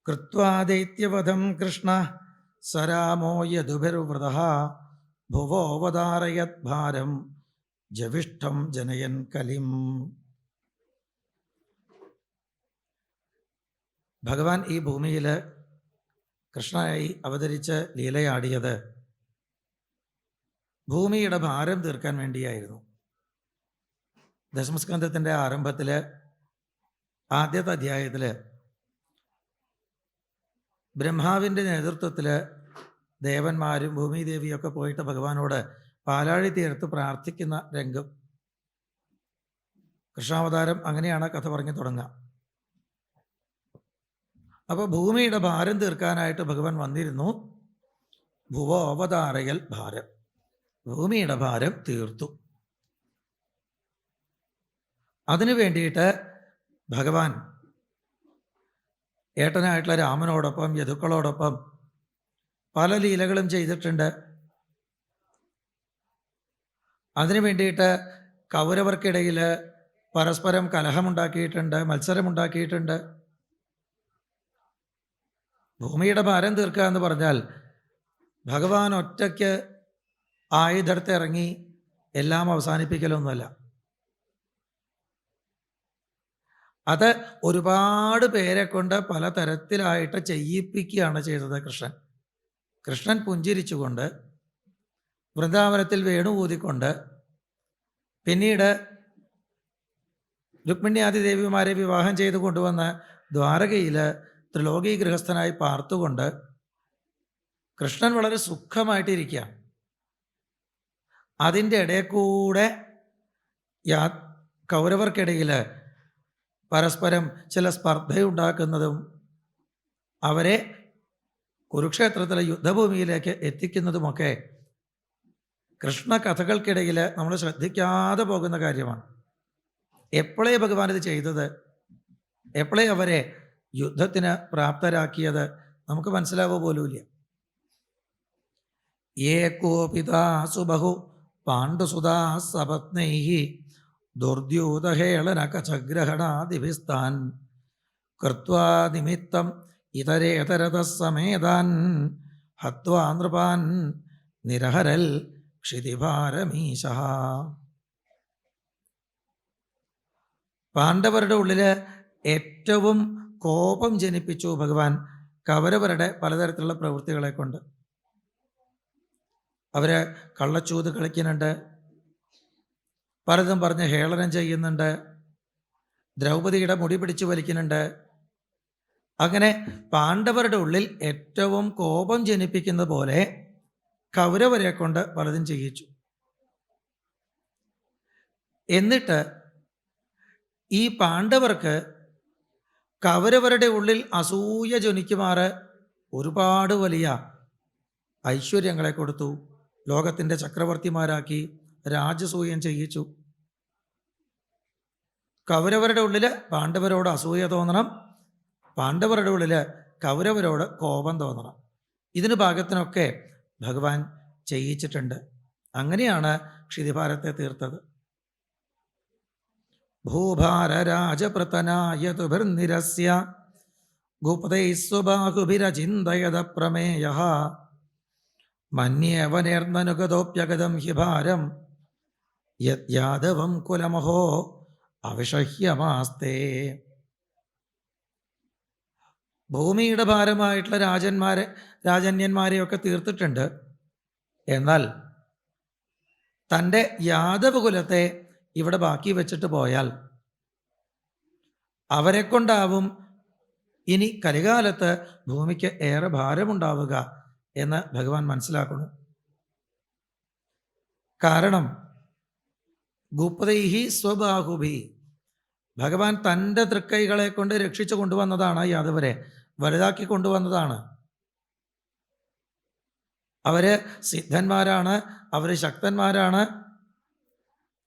കൃത്വാ ദൈത്യവധം കൃഷ്ണ സരാമോ യദുഭിർവൃതഃ ഭുവോവതാരയത് ഭാരം ജവിഷ്ഠം ജനയൻ കലിം. ഭഗവാൻ ഈ ഭൂമിയിൽ കൃഷ്ണനായി അവതരിച്ച് ലീലയാടിയത് ഭൂമിയുടെ ഭാരം തീർക്കാൻ വേണ്ടിയായിരുന്നു. ദശമസ്കന്ധത്തിൻ്റെ ആരംഭത്തിൽ ആദ്യത്തെ അധ്യായത്തിൽ ബ്രഹ്മാവിൻ്റെ നേതൃത്വത്തിൽ ദേവന്മാരും ഭൂമിദേവിയൊക്കെ പോയിട്ട് ഭഗവാനോട് പാലാഴി തീർത്ത് പ്രാർത്ഥിക്കുന്ന രംഗം. കൃഷ്ണാവതാരം അങ്ങനെയാണ് കഥ പറഞ്ഞു തുടങ്ങുക. അപ്പോൾ ഭൂമിയുടെ ഭാരം തീർക്കാനായിട്ട് ഭഗവാൻ വന്നിരുന്നു. ഭുവോവതാരയൽ ഭാരം, ഭൂമിയുടെ ഭാരം തീർത്തു. അതിനു വേണ്ടിയിട്ട് ഭഗവാൻ ഏട്ടനായിട്ടുള്ള രാമനോടൊപ്പം യദുക്കളോടൊപ്പം പല ലീലകളും ചെയ്തിട്ടുണ്ട്. അതിനു വേണ്ടിയിട്ട് കൗരവർക്കിടയിൽ പരസ്പരം കലഹമുണ്ടാക്കിയിട്ടുണ്ട്, മത്സരമുണ്ടാക്കിയിട്ടുണ്ട്. ഭൂമിയുടെ ഭാരം തീർക്കുക എന്ന് പറഞ്ഞാൽ ഭഗവാൻ ഒറ്റയ്ക്ക് ആയുധത്തെ ഇറങ്ങി എല്ലാം അവസാനിപ്പിക്കലൊന്നുമല്ല. അത് ഒരുപാട് പേരെ കൊണ്ട് പലതരത്തിലായിട്ട് ചെയ്യിപ്പിക്കുകയാണ് ചെയ്തത് കൃഷ്ണൻ. കൃഷ്ണൻ പുഞ്ചിരിച്ചുകൊണ്ട് വൃന്ദാവനത്തിൽ വേണു ഊതിക്കൊണ്ട് പിന്നീട് രുക്മിണ്യാദി ദേവിമാരെ വിവാഹം ചെയ്ത് കൊണ്ടുവന്ന് ദ്വാരകയിൽ ത്രിലോകി ഗൃഹസ്ഥനായി പാർത്തുകൊണ്ട് കൃഷ്ണൻ വളരെ സുഖമായിട്ടിരിക്കുക. അതിൻ്റെ ഇടയിൽ കൂടെ കൗരവർക്കിടയിൽ പരസ്പരം ചില സ്പർദ്ധയുണ്ടാക്കുന്നതും അവരെ കുരുക്ഷേത്രത്തിലെ യുദ്ധഭൂമിയിലേക്ക് എത്തിക്കുന്നതുമൊക്കെ കൃഷ്ണ കഥകൾക്കിടയിൽ നമ്മൾ ശ്രദ്ധിക്കാതെ പോകുന്ന കാര്യമാണ്. എപ്പോഴേ ഭഗവാൻ ഇത് ചെയ്തത്, എപ്പോഴേ അവരെ യുദ്ധത്തിന് പ്രാപ്തരാക്കിയത് നമുക്ക് മനസ്സിലാവുക പോലുമില്ല. ഏകോ പിതാ സുബഹു പാണ്ഡുസുതാ സപത്നൈഹി ദുർദ്യൂതഹേളനകചഗ്രഹണാദിഭിസ്താൻ കൃത്വാ നിമിത്തം ഇതരേതരതഃ സമേതാൻ ഹത്വാ നൃപാൻ നിരഹരൽ ക്ഷിതിഭാരമീശഃ. പാണ്ഡവരുടെ ഉള്ളിൽ ഏറ്റവും കോപം ജനിപ്പിച്ചു ഭഗവാൻ കൗരവരുടെ പലതരത്തിലുള്ള പ്രവൃത്തികളെ കൊണ്ട്. അവർ കള്ളച്ചൂത് കളിക്കുന്നുണ്ട്, പലതും പറഞ്ഞ് ഹേളനം ചെയ്യുന്നുണ്ട്, ദ്രൗപദിയുടെ മുടി പിടിച്ചു വലിക്കുന്നുണ്ട്. അങ്ങനെ പാണ്ഡവരുടെ ഉള്ളിൽ ഏറ്റവും കോപം ജനിപ്പിക്കുന്ന പോലെ കൗരവരെ കൊണ്ട് പലതും ചെയ്യിച്ചു. എന്നിട്ട് ഈ പാണ്ഡവർക്ക് കൗരവരുടെ ഉള്ളിൽ അസൂയ ജനിക്കുമാറ് ഒരുപാട് വലിയ ഐശ്വര്യങ്ങളെ കൊടുത്തു, ലോകത്തിൻ്റെ ചക്രവർത്തിമാരാക്കി, രാജസൂയം ചെയ്യിച്ചു. കൗരവരുടെ ഉള്ളിൽ പാണ്ഡവരോട് അസൂയ തോന്നണം, പാണ്ഡവരുടെ ഉള്ളിൽ കൗരവരോട് കോപം തോന്നണം. ഇതിന് ഭാഗത്തിനൊക്കെ ഭഗവാൻ ചെയ്യിച്ചിട്ടുണ്ട്. അങ്ങനെയാണ് ക്ഷിതിഭാരത്തെ തീർത്തത്. ഭൂഭാരരാജപ്രതനായതുഭിർനിരസ്യ ഗുപ്തൈസ്വബാഹുഭിരചിന്തയത പ്രമേയഃ മന്യേവനേർന്നനുഗതോപ്യഗതം ഹി ഭാരം യാദവം കുലമഹോ അവിഷഹ്യമാസ്തേ. ഭൂമിയുടെ ഭാരമായിട്ടുള്ള രാജന്യന്മാരെയൊക്കെ തീർത്തിട്ടുണ്ട്. എന്നാൽ തൻ്റെ യാദവ കുലത്തെ ഇവിടെ ബാക്കി വെച്ചിട്ട് പോയാൽ അവരെ കൊണ്ടാവും ഇനി കലികാലത്ത് ഭൂമിക്ക് ഏറെ ഭാരമുണ്ടാവുക എന്ന് ഭഗവാൻ മനസ്സിലാക്കുന്നു. കാരണം ഗുപ്തൈഹി സ്വബാഹുഭി, ഭഗവാൻ തൻ്റെ തൃക്കൈകളെ കൊണ്ട് രക്ഷിച്ചു കൊണ്ടുവന്നതാണ് യാദവരെ, വലുതാക്കി കൊണ്ടുവന്നതാണ്. അവർ സിദ്ധന്മാരാണ്, അവർ ശക്തന്മാരാണ്.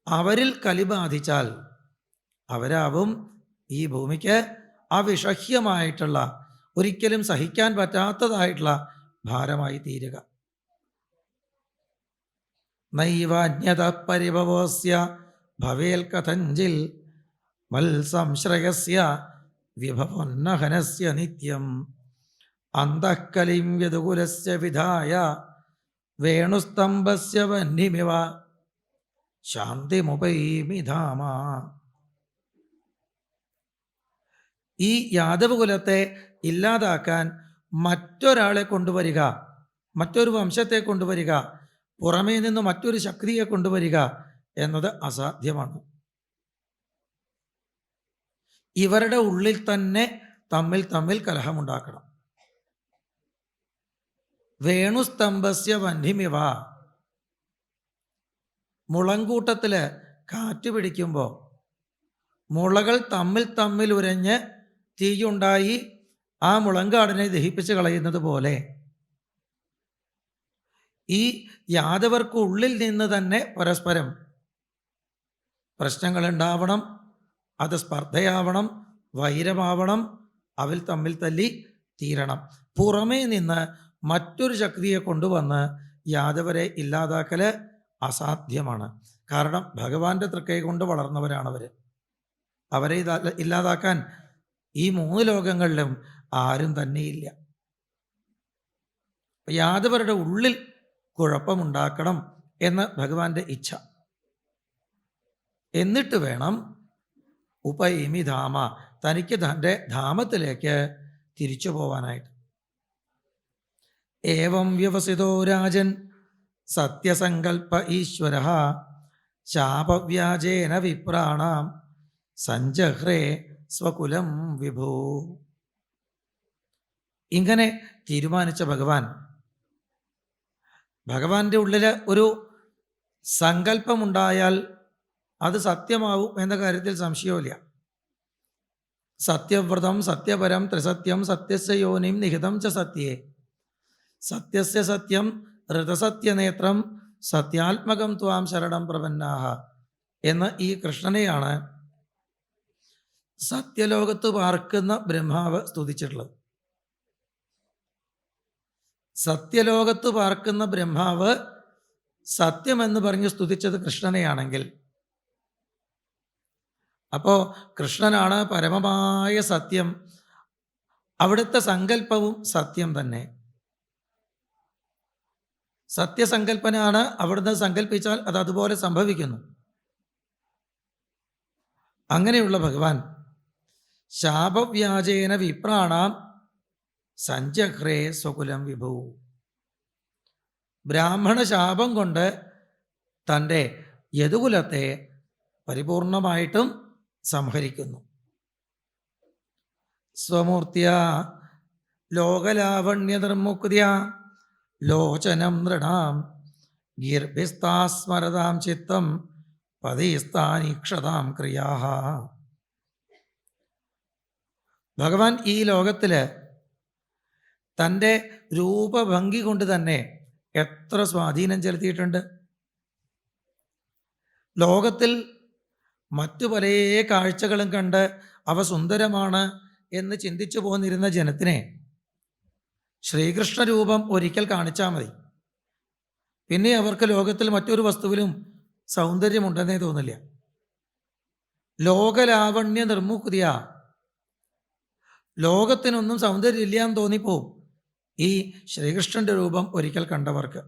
അവരിൽ കലി ബാധിച്ചാൽ അവരാവും ഈ ഭൂമിക്ക് അവിഷഹ്യമായിട്ടുള്ള, ഒരിക്കലും സഹിക്കാൻ പറ്റാത്തതായിട്ടുള്ള ഭാരമായി തീരുക. നൈവാജ്ഞത പരിഭവസ്യ ഭവേൽ കഥഞ്ചിൽ മത്സംശ്രയസ്യ വിഭവോന്നഹനസ്യ നിത്യം അന്തഃകലിം യദുകുലസ്യ വിധായ വേണുസ്തംഭസ്യ വഹ്നിമിവ ശാന്തിമുപൈമി ധാമ. ഈ യാദവകുലത്തെ ഇല്ലാതാക്കാൻ മറ്റൊരാളെ കൊണ്ടുവരിക, മറ്റൊരു വംശത്തെ കൊണ്ടുവരിക, പുറമേ നിന്ന് മറ്റൊരു ശക്തിയെ കൊണ്ടുവരിക എന്നത് അസാധ്യമാണ്. ഇവരുടെ ഉള്ളിൽ തന്നെ തമ്മിൽ തമ്മിൽ കലഹമുണ്ടാക്കണം. വേണുസ്തംഭസ്യ വഹ്നിമിവ, മുളങ്കൂട്ടത്തില് കാറ്റ് പിടിക്കുമ്പോൾ മുളകൾ തമ്മിൽ തമ്മിൽ ഉരഞ്ഞ് തീയുണ്ടായി ആ മുളങ്കാടിനെ ദഹിപ്പിച്ച് കളയുന്നത് പോലെ ഈ യാദവർക്കുള്ളിൽ നിന്ന് തന്നെ പരസ്പരം പ്രശ്നങ്ങൾ ഉണ്ടാവണം, അത് സ്പർദ്ധയാവണം, വൈരമാവണം, അവർ തമ്മിൽ തല്ലി തീരണം. പുറമേ നിന്ന് മറ്റൊരു ശക്തിയെ കൊണ്ടുവന്ന് യാദവരെ ഇല്ലാതാക്കല് അസാധ്യമാണ്. കാരണം ഭഗവാന്റെ തൃക്കൈ കൊണ്ട് വളർന്നവരാണവർ. അവരെ ഇല്ലാതാക്കാൻ ഈ 3 ലോകങ്ങളിലും ആരും തന്നെയില്ല. യാദവരുടെ ഉള്ളിൽ കുഴപ്പമുണ്ടാക്കണം എന്ന് ഭഗവാന്റെ ഇച്ഛ. എന്നിട്ട് വേണം ഉപൈമി ധാമ, തനിക്ക് തൻ്റെ ധാമത്തിലേക്ക് തിരിച്ചു പോവാനായിട്ട്. ഏവം വ്യവസിതോ രാജൻ സത്യസങ്കൽപ്പ ഈശ്വര ശാപവ്യാജേന വിപ്രാണാം സഞ്ജഹ്രേ സ്വകുലം വിഭൂ. ഇങ്ങനെ തീരുമാനിച്ച ഭഗവാന്റെ ഉള്ളില് ഒരു സങ്കല്പമുണ്ടായാൽ അത് സത്യമാവും എന്ന കാര്യത്തിൽ സംശയമില്ല. സത്യവ്രതം സത്യപരം ത്രിസത്യം സത്യസ്യ യോനിം നിഹിതം ച സത്യേ സത്യസ്യ സത്യം ഋതസത്യനേത്രം സത്യാത്മകം ത്വാം ശരണം പ്രപന്നാഹ എന്ന് ഈ കൃഷ്ണനെയാണ് സത്യലോകത്ത് പാർക്കുന്ന ബ്രഹ്മാവ് സ്തുതിച്ചിട്ടുള്ളത്. സത്യലോകത്ത് പാർക്കുന്ന ബ്രഹ്മാവ് സത്യമെന്ന് പറഞ്ഞ് സ്തുതിച്ചത് കൃഷ്ണനെയാണെങ്കിൽ, അപ്പോ കൃഷ്ണനാണ് പരമമായ സത്യം. അവിടുത്തെ സങ്കല്പവും സത്യം തന്നെ. സത്യസങ്കല്പനാണ്. അവിടുന്ന് സങ്കല്പിച്ചാൽ അത് അതുപോലെ സംഭവിക്കുന്നു. അങ്ങനെയുള്ള ഭഗവാൻ ശാപവ്യാജേന വിപ്രാണാം സഞ്ജഹ്രേ സ്വകുലം വിഭൂ. ബ്രാഹ്മണ ശാപം കൊണ്ട് തൻ്റെ യദുകുലത്തെ പരിപൂർണമായിട്ടും സംഹരിക്കുന്നു. സ്വമൂർത്തിയ ലോകലാവണ്യ നിർമുക്തിയ ലോചനം നൃണാം ഗീർഭിസ്താസ്മരതാം ചിത്തം പതിസ്ഥാനീക്ഷതാം ക്രിയാഹ. ഭഗവാൻ ഈ ലോകത്തില് തൻ്റെ രൂപഭംഗി കൊണ്ട് തന്നെ എത്ര സ്വാധീനം ചെലുത്തിയിട്ടുണ്ട്. ലോകത്തിൽ മറ്റു പല കാഴ്ചകളും കണ്ട് അവ സുന്ദരമാണ് എന്ന് ചിന്തിച്ചു പോന്നിരുന്ന ജനത്തിനെ ശ്രീകൃഷ്ണ രൂപം ഒരിക്കൽ കാണിച്ചാൽ മതി, പിന്നെ അവർക്ക് ലോകത്തിൽ മറ്റൊരു വസ്തുവിലും സൗന്ദര്യമുണ്ടെന്നേ തോന്നില്ല. ലോകലാവണ്യ നിർമുക്തിയ, ലോകത്തിനൊന്നും സൗന്ദര്യമില്ല എന്ന് തോന്നിപ്പോവും ഈ ശ്രീകൃഷ്ണന്റെ രൂപം ഒരിക്കൽ കണ്ടവർക്ക്.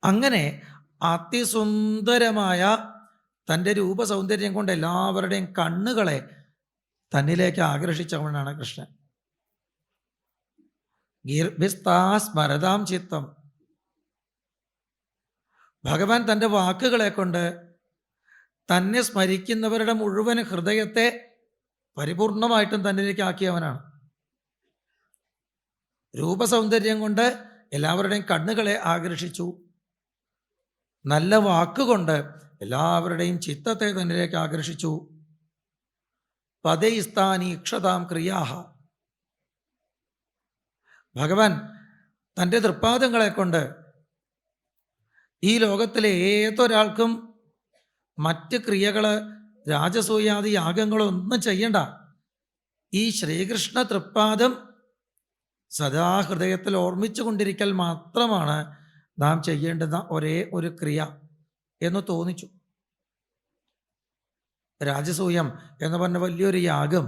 അങ്ങനെ അതിസുന്ദരമായ തൻ്റെ രൂപസൗന്ദര്യം കൊണ്ട് എല്ലാവരുടെയും കണ്ണുകളെ തന്നിലേക്ക് ആകർഷിച്ചവനാണ് കൃഷ്ണൻ. ഗീർഭിസ്താ സ്മരതാം ചിത്തം. ഭഗവാൻ തൻ്റെ വാക്കുകളെ കൊണ്ട് തന്നെ സ്മരിക്കുന്നവരുടെ മുഴുവൻ ഹൃദയത്തെ പരിപൂർണമായിട്ടും തന്നിലേക്ക് ആക്കിയവനാണ്. രൂപസൗന്ദര്യം കൊണ്ട് എല്ലാവരുടെയും കണ്ണുകളെ ആകർഷിച്ചു. നല്ല വാക്കുകൊണ്ട് എല്ലാവരുടെയും ചിത്തത്തെ തന്നിലേക്ക് ആകർഷിച്ചു. പദൈസ്ഥാനീക്ഷതാം ക്രിയാഹ. ഭഗവാൻ തൻ്റെ തൃപ്പാദങ്ങളെ കൊണ്ട് ഈ ലോകത്തിലെ ഏതൊരാൾക്കും മറ്റ് ക്രിയകള് രാജസൂയാദി യാഗങ്ങളൊന്നും ചെയ്യണ്ട. ഈ ശ്രീകൃഷ്ണ തൃപ്പാദം സദാ ഹൃദയത്തിൽ ഓർമ്മിച്ചു കൊണ്ടിരിക്കൽ മാത്രമാണ് നാം ചെയ്യേണ്ടുന്ന ഒരേ ഒരു ക്രിയ എന്ന് തോന്നിച്ചു. രാജസൂയം എന്ന് പറഞ്ഞ വലിയൊരു യാഗം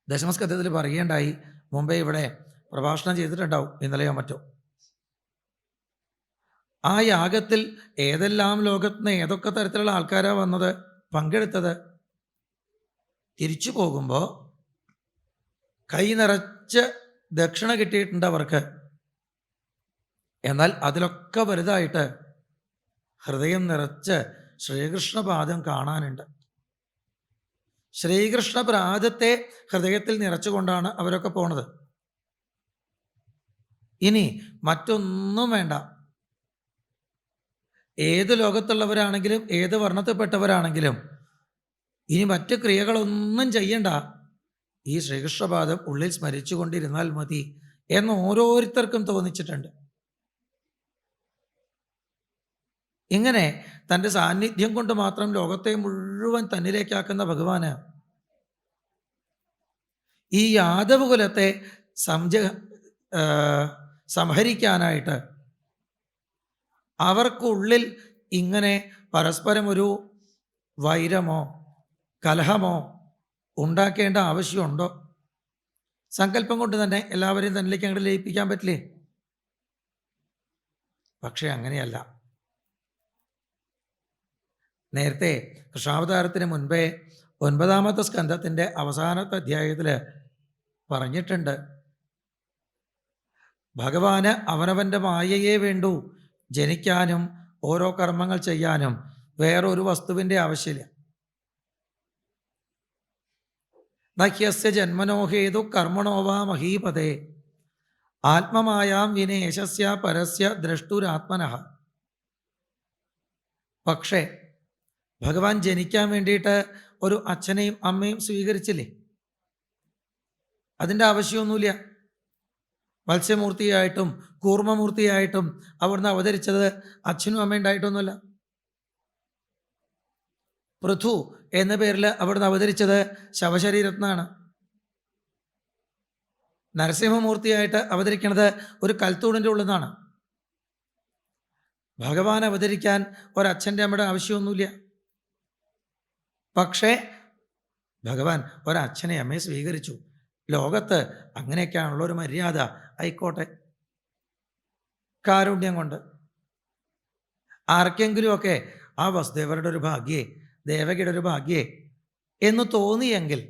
ദശമസ്കന്ധത്തിൽ പറയുകയുണ്ടായി. മുമ്പേ ഇവിടെ പ്രഭാഷണം ചെയ്തിട്ടുണ്ടാവും, ഇന്നലെയോ മറ്റോ. ആ യാഗത്തിൽ ഏതെല്ലാം ലോകത്തുനിന്ന് ഏതൊക്കെ തരത്തിലുള്ള ആൾക്കാരാണ് വന്നത്, പങ്കെടുത്തത്. തിരിച്ചു പോകുമ്പോൾ കൈ നിറച്ച് ദക്ഷിണ കിട്ടിയിട്ടുണ്ട് അവർക്ക്. എന്നാൽ അതിലൊക്കെ വലുതായിട്ട് ഹൃദയം നിറച്ച് ശ്രീകൃഷ്ണപാദം കാണാനുണ്ട്. ശ്രീകൃഷ്ണപാദത്തെ ഹൃദയത്തിൽ നിറച്ചുകൊണ്ടാണ് അവരൊക്കെ പോണത്. ഇനി മറ്റൊന്നും വേണ്ട. ഏത് ലോകത്തുള്ളവരാണെങ്കിലും ഏത് വർണ്ണത്തിൽപ്പെട്ടവരാണെങ്കിലും ഇനി മറ്റു ക്രിയകളൊന്നും ചെയ്യണ്ട, ഈ ശ്രീകൃഷ്ണപാദം ഉള്ളിൽ സ്മരിച്ചു കൊണ്ടിരുന്നാൽ മതി എന്ന് ഓരോരുത്തർക്കും തോന്നിച്ചിട്ടുണ്ട്. ഇങ്ങനെ തൻ്റെ സാന്നിധ്യം കൊണ്ട് മാത്രം ലോകത്തെ മുഴുവൻ തന്നിലേക്കാക്കുന്ന ഭഗവാന് ഈ യാദവകുലത്തെ സംഹരിക്കാനായിട്ട് അവർക്കുള്ളിൽ ഇങ്ങനെ പരസ്പരം ഒരു വൈരമോ കലഹമോ ഉണ്ടാക്കേണ്ട ആവശ്യമുണ്ടോ? സങ്കല്പം കൊണ്ട് തന്നെ എല്ലാവരെയും തന്നിലേക്ക് അങ്ങോട്ട് ലയിപ്പിക്കാൻ പറ്റില്ലേ? പക്ഷെ അങ്ങനെയല്ല. നേരത്തെ കൃഷ്ണാവതാരത്തിന് മുൻപേ 9ാമത്തെ സ്കന്ധത്തിൻ്റെ അവസാനത്തെ അധ്യായത്തിൽ പറഞ്ഞിട്ടുണ്ട്, ഭഗവാന് അവനവൻ്റെ മായയെ വേണ്ടു ജനിക്കാനും ഓരോ കർമ്മങ്ങൾ ചെയ്യാനും വേറൊരു വസ്തുവിൻ്റെ ആവശ്യമില്ല. നഹ്യസ്യ ജന്മനോഹേതു കർമ്മണോവാ മഹീപതേ ആത്മമായാം വിനേശസ്യ പരസ്യ ദ്രഷ്ടുരാത്മനഃ. പക്ഷേ ഭഗവാൻ ജനിക്കാൻ വേണ്ടിയിട്ട് ഒരു അച്ഛനെയും അമ്മയും സ്വീകരിച്ചില്ലേ? അതിൻ്റെ ആവശ്യമൊന്നുമില്ല. മത്സ്യമൂർത്തിയായിട്ടും കൂർമ്മമൂർത്തിയായിട്ടും അവിടുന്ന് അവതരിച്ചത് അച്ഛനും അമ്മയും ഉണ്ടായിട്ടൊന്നുമല്ല. പൃഥു എന്ന പേരിൽ അവിടുന്ന് അവതരിച്ചത് ശവശരീരത്നാണ്. നരസിംഹമൂർത്തിയായിട്ട് അവതരിക്കുന്നത് ഒരു കൽത്തൂണിൻ്റെ ഉള്ളിൽ നിന്നാണ്. ഭഗവാൻ അവതരിക്കാൻ ഒരച്ഛൻ്റെ അമ്മയുടെ ആവശ്യമൊന്നുമില്ല. പക്ഷേ ഭഗവാൻ ഒരച്ഛനെ അമ്മയെ സ്വീകരിച്ചു. ലോകത്ത് അങ്ങനെയൊക്കെയാണുള്ള ഒരു മര്യാദ. ആയിക്കോട്ടെ, കാരുണ്യം കൊണ്ട് ആർക്കെങ്കിലുമൊക്കെ ആ വസുദേവരുടെ ഒരു ഭാഗ്യേ ദേവകിയുടെ ഒരു ഭാഗ്യേ എന്ന് തോന്നിയെങ്കിൽ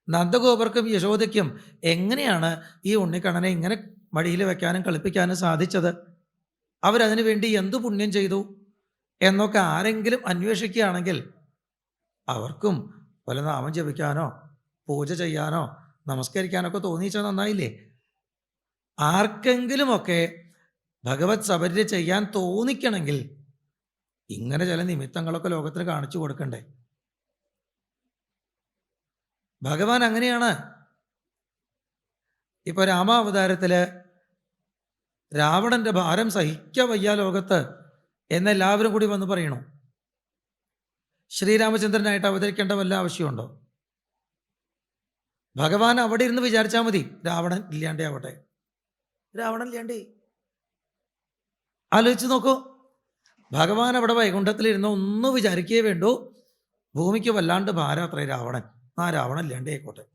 നന്ദഗോപർക്കും യശോദയ്ക്കും എങ്ങനെയാണ് ഈ ഉണ്ണിക്കണ്ണനെ ഇങ്ങനെ മടിയിൽ വെക്കാനും കളിപ്പിക്കാനും സാധിച്ചത്? അവരതിനു വേണ്ടി എന്തു പുണ്യം ചെയ്തു എന്നൊക്കെ ആരെങ്കിലും അന്വേഷിക്കുകയാണെങ്കിൽ അവർക്കും വല്ല നാമം ജപിക്കാനോ പൂജ ചെയ്യാനോ നമസ്കരിക്കാനൊക്കെ തോന്നിച്ചാൽ നന്നായില്ലേ? ആർക്കെങ്കിലുമൊക്കെ ഭഗവത് സബര്യ ചെയ്യാൻ തോന്നിക്കണമെങ്കിൽ ഇങ്ങനെ ചില നിമിത്തങ്ങളൊക്കെ ലോകത്തിന് കാണിച്ചു കൊടുക്കണ്ടേ? ഭഗവാൻ അങ്ങനെയാണ്. ഇപ്പൊ രാമാവതാരത്തില് രാവണന്റെ ഭാരം സഹിക്കാൻ വയ്യ ലോകത്ത് എന്നെല്ലാവരും കൂടി വന്ന് പറയണു. ശ്രീരാമചന്ദ്രനായിട്ട് അവതരിക്കേണ്ട വല്ല ആവശ്യമുണ്ടോ? ഭഗവാൻ അവിടെ ഇരുന്ന് വിചാരിച്ചാൽ മതി, രാവണൻ ഇല്ലാണ്ടേ ആവട്ടെ. രാവണൻ ഇല്ലാണ്ടേ ആലോചിച്ച് നോക്കൂ. ഭഗവാൻ അവിടെ വൈകുണ്ഠത്തിലിരുന്ന് ഒന്ന് വിചാരിക്കേ വേണ്ടു, ഭൂമിക്ക് വല്ലാണ്ട് ഭാരാത്രേ രാവണൻ, ആ രാവണൻ ഇല്ലാണ്ടേ ആയിക്കോട്ടെ.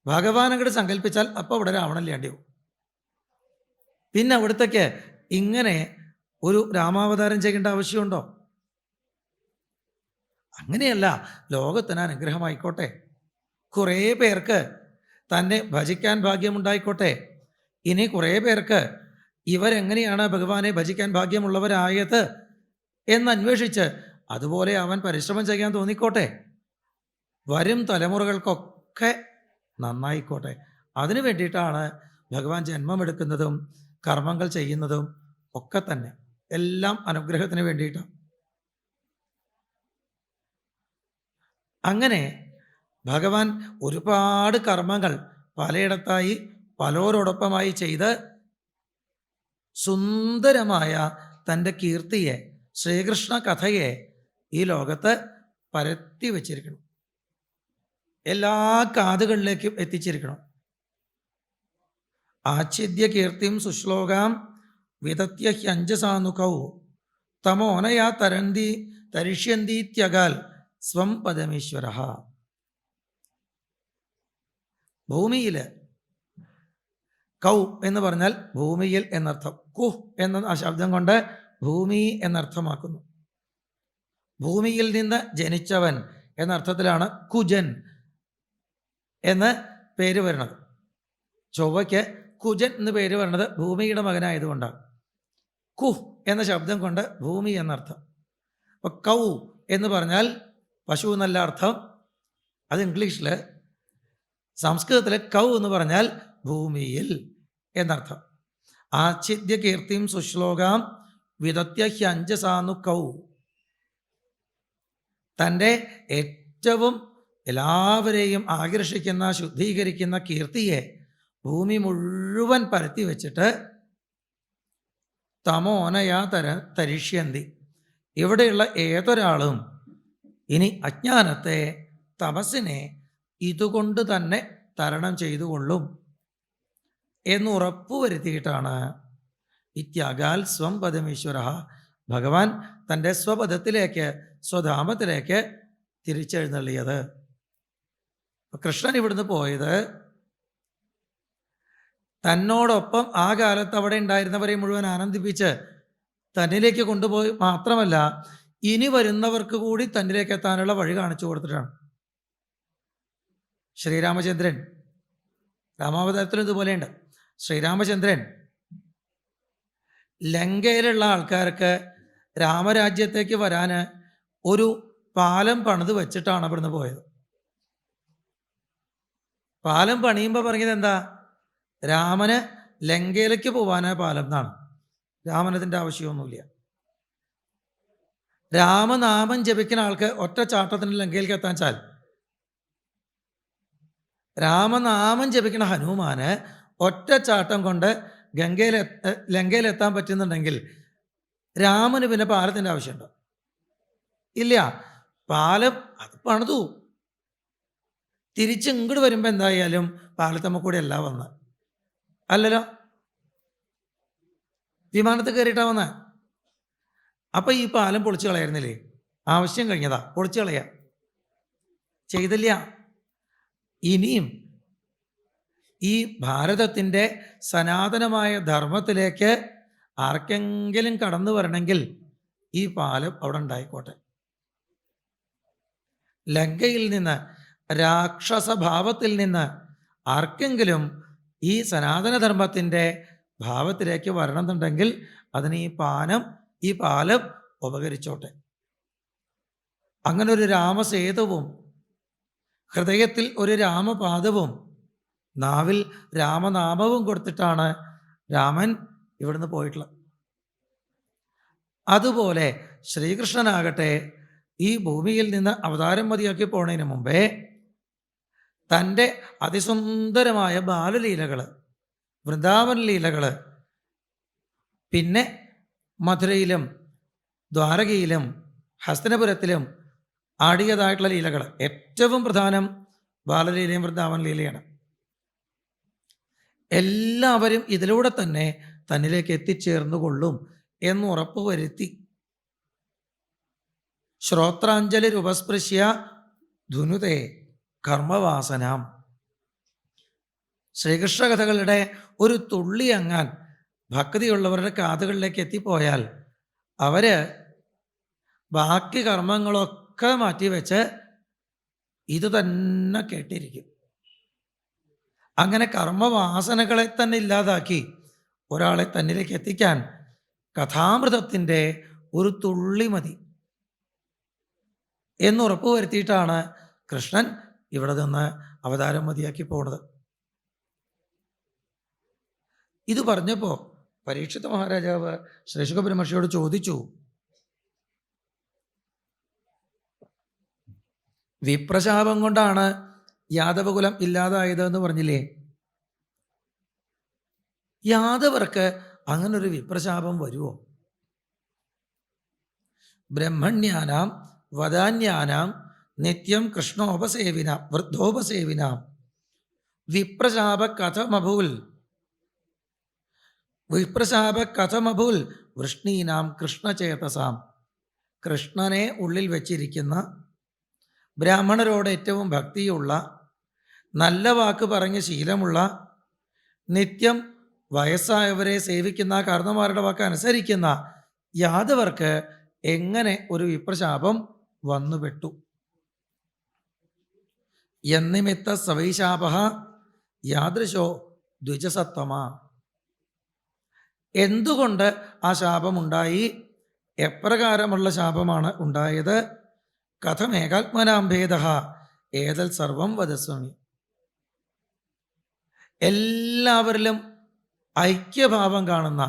ഭഗവാൻ അങ്ങോട്ട് സങ്കല്പിച്ചാൽ അപ്പം അവിടെ രാവണൻ ഇല്ലാണ്ടാവും. പിന്നെ അവിടത്തേക്ക് ഇങ്ങനെ ഒരു രാമാവതാരം ചെയ്യേണ്ട ആവശ്യമുണ്ടോ? അങ്ങനെയല്ല. ലോകത്തിന് അനുഗ്രഹമായിക്കോട്ടെ, കുറേ പേർക്ക് തന്നെ ഭജിക്കാൻ ഭാഗ്യമുണ്ടായിക്കോട്ടെ. ഇനി കുറേ പേർക്ക് ഇവരെങ്ങനെയാണ് ഭഗവാനെ ഭജിക്കാൻ ഭാഗ്യമുള്ളവരായത് എന്നന്വേഷിച്ച് അതുപോലെ അവൻ പരിശ്രമം ചെയ്യാൻ തോന്നിക്കോട്ടെ. വരും തലമുറകൾക്കൊക്കെ നന്നായിക്കോട്ടെ. അതിനു വേണ്ടിയിട്ടാണ് ഭഗവാൻ ജന്മമെടുക്കുന്നതും കർമ്മങ്ങൾ ചെയ്യുന്നതും ഒക്കെ തന്നെ. എല്ലാം അനുഗ്രഹത്തിന് വേണ്ടിയിട്ടാണ്. അങ്ങനെ ഭഗവാൻ ഒരുപാട് കർമ്മങ്ങൾ പലയിടത്തായി പലരോടൊപ്പമായി ചെയ്ത് സുന്ദരമായ തൻ്റെ കീർത്തിയെ, ശ്രീകൃഷ്ണ കഥയെ ഈ ലോകത്ത് പരത്തി വച്ചിരിക്കണം, എല്ലാ കാതുകളിലേക്കും എത്തിച്ചിരിക്കണം. ആച്ഛിദ്യ കീർത്തിം സുശ്ലോകാം വിതത്യ ഹ്യഞ്ജസാനുഖൗ തമോനയാ തരിഷ്യന്തീത്യകാൽ സ്വം പദമീശ്വര. ഭൂമിയിൽ. കൗ എന്ന് പറഞ്ഞാൽ ഭൂമിയിൽ എന്നർത്ഥം. കുഹ് എന്ന ആ ശബ്ദം കൊണ്ട് ഭൂമി എന്നർത്ഥമാക്കുന്നു. ഭൂമിയിൽ നിന്ന് ജനിച്ചവൻ എന്നർത്ഥത്തിലാണ് കുജൻ എന്ന് പേര് വരുന്നത്. ചൊവ്വയ്ക്ക് കുജൻ എന്ന് പേര് വരുന്നത് ഭൂമിയുടെ മകനായതുകൊണ്ടാണ്. കുഹ് എന്ന ശബ്ദം കൊണ്ട് ഭൂമി എന്നർത്ഥം. അപ്പോൾ കൗ എന്ന് പറഞ്ഞാൽ പശു എന്നല്ല അർത്ഥം. അത് ഇംഗ്ലീഷിൽ. സംസ്കൃതത്തിൽ കൗ എന്ന് പറഞ്ഞാൽ ഭൂമിയിൽ എന്നർത്ഥം. ആച്ഛിദ്യ കീർത്തിം സുശ്ലോകാം വിദത്യ ഹ്യഞ്ജസാന്നു കൗ. തൻ്റെ ഏറ്റവും എല്ലാവരെയും ആകർഷിക്കുന്ന ശുദ്ധീകരിക്കുന്ന കീർത്തിയെ ഭൂമി മുഴുവൻ പരത്തി വെച്ചിട്ട് തമോനയാ തരിഷ്യന്തി. ഇവിടെയുള്ള ഏതൊരാളും ഇനി അജ്ഞാനത്തെ, തപസ്സിനെ ഇതുകൊണ്ട് തന്നെ തരണം ചെയ്തുകൊള്ളും എന്ന് ഉറപ്പുവരുത്തിയിട്ടാണ് ഇത്യാഗാൽ സ്വം പദമീശ്വര, ഭഗവാൻ തൻ്റെ സ്വപദത്തിലേക്ക്, സ്വധാമത്തിലേക്ക് തിരിച്ചെഴുന്നള്ളിയത്. കൃഷ്ണൻ ഇവിടുന്ന് പോയത് തന്നോടൊപ്പം ആ കാലത്ത് അവിടെ ഉണ്ടായിരുന്നവരെ മുഴുവൻ ആനന്ദിപ്പിച്ച് തന്നിലേക്ക് കൊണ്ടുപോയി മാത്രമല്ല, ഇനി വരുന്നവർക്ക് കൂടി തന്നിലേക്ക് എത്താനുള്ള വഴി കാണിച്ചു കൊടുത്തിട്ടാണ്. ശ്രീരാമചന്ദ്രൻ, രാമാവതാരത്തിലും ഇതുപോലെയുണ്ട്. ശ്രീരാമചന്ദ്രൻ ലങ്കയിലുള്ള ആൾക്കാർക്ക് രാമരാജ്യത്തേക്ക് വരാൻ ഒരു പാലം പണിത് വെച്ചിട്ടാണ് അവിടുന്ന് പോയത്. പാലം പണിയുമ്പോൾ പറഞ്ഞത് എന്താ? രാമന് ലങ്കയിലേക്ക് പോവാനാ പാലം എന്നാണ്. രാമനതിൻ്റെ ആവശ്യമൊന്നുമില്ല. രാമനാമം ജപിക്കുന്ന ആൾക്ക് ഒറ്റ ചാട്ടത്തിന് ലങ്കയിലേക്ക് എത്താൻ ചാൽ. രാമനാമം ജപിക്കുന്ന ഹനുമാന് ഒറ്റ ചാട്ടം കൊണ്ട് ലങ്കയിലെത്താൻ പറ്റുന്നുണ്ടെങ്കിൽ രാമന് പിന്നെ പാലത്തിൻ്റെ ആവശ്യമുണ്ടോ? ഇല്ല. പാലം അത് പണിതു. തിരിച്ച് ഇങ്ങോട്ട് വരുമ്പോൾ എന്തായാലും പാലത്തമ്മ കൂടെ അല്ല വന്ന്, അല്ലല്ലോ, വിമാനത്തിൽ കയറിയിട്ടാ വന്ന. അപ്പം ഈ പാലം പൊളിച്ചു കളയായിരുന്നില്ലേ? ആവശ്യം കഴിഞ്ഞതാ, പൊളിച്ചു കളയാ. ചെയ്തില്ല. ഇനിയും ഈ ഭാരതത്തിൻ്റെ സനാതനമായ ധർമ്മത്തിലേക്ക് ആർക്കെങ്കിലും കടന്നു വരണമെങ്കിൽ ഈ പാലം അവിടെ ഉണ്ടായിക്കോട്ടെ. ലങ്കയിൽ നിന്ന്, രാക്ഷസഭാവത്തിൽ നിന്ന് ആർക്കെങ്കിലും ഈ സനാതനധർമ്മത്തിൻ്റെ ഭാവത്തിലേക്ക് വരണമെന്നുണ്ടെങ്കിൽ അതിന് ഈ പാലം ഉപകരിച്ചോട്ടെ. അങ്ങനെ ഒരു രാമസേതുവും ഹൃദയത്തിൽ ഒരു രാമപാദവും നാവിൽ രാമനാമവും കൊടുത്തിട്ടാണ് രാമൻ ഇവിടുന്ന് പോയിട്ടുള്ളത്. അതുപോലെ ശ്രീകൃഷ്ണനാകട്ടെ ഈ ഭൂമിയിൽ നിന്ന് അവതാരം മതിയാക്കി പോണതിന് മുമ്പേ തൻ്റെ അതിസുന്ദരമായ ബാലലീലകൾ, വൃന്ദാവൻ ലീലകൾ, പിന്നെ മധുരയിലും ദ്വാരകയിലും ഹസ്തനപുരത്തിലും ആടിയതായിട്ടുള്ള ലീലകൾ, ഏറ്റവും പ്രധാനം ബാലലീലയും വൃന്ദാവൻ ലീലയാണ്. എല്ലാവരും ഇതിലൂടെ തന്നെ തന്നിലേക്ക് എത്തിച്ചേർന്നുകൊള്ളും എന്ന് ഉറപ്പുവരുത്തി ശ്രോത്രാഞ്ജലി രൂപസ്പൃശ്യ ധുനുതേ കർമ്മവാസനാം. ശ്രീകൃഷ്ണ കഥകളുടെ ഒരു തുള്ളി അങ്ങാൻ ഭക്തിയുള്ളവരുടെ കാതുകളിലേക്ക് എത്തിപ്പോയാൽ അവര് ബാക്കി കർമ്മങ്ങളൊക്കെ മാറ്റിവെച്ച് ഇത് തന്നെ കേട്ടിരിക്കും. അങ്ങനെ കർമ്മവാസനകളെ തന്നെ ഇല്ലാതാക്കി ഒരാളെ തന്നിലേക്ക് എത്തിക്കാൻ കഥാമൃതത്തിൻ്റെ ഒരു തുള്ളി മതി എന്നുറപ്പ് വരുത്തിയിട്ടാണ് കൃഷ്ണൻ ഇവിടെ നിന്ന് അവതാരം മതിയാക്കി പോണത്. ഇത് പറഞ്ഞപ്പോൾ പരീക്ഷിത മഹാരാജാവ് ശ്രീ ശുകബ്രഹ്മർഷിയോട് ചോദിച്ചു, വിപ്രശാപം കൊണ്ടാണ് യാദവകുലം ഇല്ലാതായത് എന്ന് പറഞ്ഞില്ലേ? യാദവർക്ക് അങ്ങനൊരു വിപ്രശാപം വരുമോ? ബ്രഹ്മണ്യാനാം വദാന്യാനാം നിത്യം കൃഷ്ണോപസേവിനാം വൃദ്ധോപസേവിനാം വിപ്രശാപ കഥമഭൂൽ വൃഷ്ണീനാം കൃഷ്ണചേതസാം. കൃഷ്ണനെ ഉള്ളിൽ വച്ചിരിക്കുന്ന ബ്രാഹ്മണരോട് ഏറ്റവും ഭക്തിയുള്ള നല്ല വാക്ക് പറഞ്ഞ് ശീലമുള്ള, നിത്യം വയസ്സായവരെ സേവിക്കുന്ന, കാരണവന്മാരുടെ വാക്ക് അനുസരിക്കുന്ന യാദവർക്ക് എങ്ങനെ ഒരു വിപ്രശാപം വന്നുപെട്ടു? യന്നിമിത്ത സവൈശാപ യാദൃശോ ദ്വിജസത്തമ. എന്തുകൊണ്ട് ആ ശാപമുണ്ടായി? എപ്രകാരമുള്ള ശാപമാണ് ഉണ്ടായത്? കഥമേകാത്മനാം ഭേദ ഏതൽ സർവം വദസ്വമി. എല്ലാവരിലും ഐക്യഭാവം കാണുന്ന,